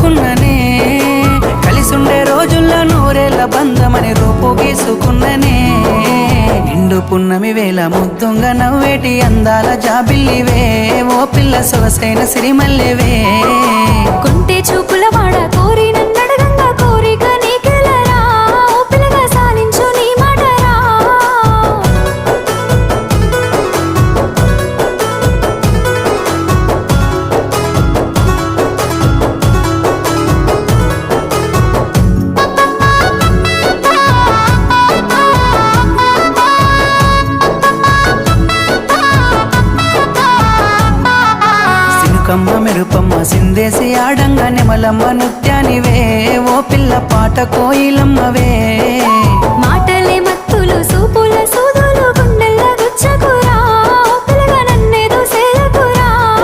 అనుకున్ననే కలిసుండే రోజుల్లో నూరేళ్ల బంధమని రూపు గీసుకున్ననే నిండు పున్నమి వేళ ముద్దుంగా నవ్వేటి అందాల జాబిల్లివే ఓ పిల్ల సొగసైన సిరిమల్లెవే కొంటే చూపుల వాడ కోరి నన్నడగంగా కోరిక నీకెలరా ఓ పిల్లగా సాలించు నీ మాటరా కమ్మ మెరుపమ్మ సిందేసి ఆడంగా నెమలమ్మ నృత్యానివే ఓ పిల్ల పాట కోయిలమ్మవే మాటలే మత్తులు సూపుల సూదులు గుండెల్ల గుచ్చకు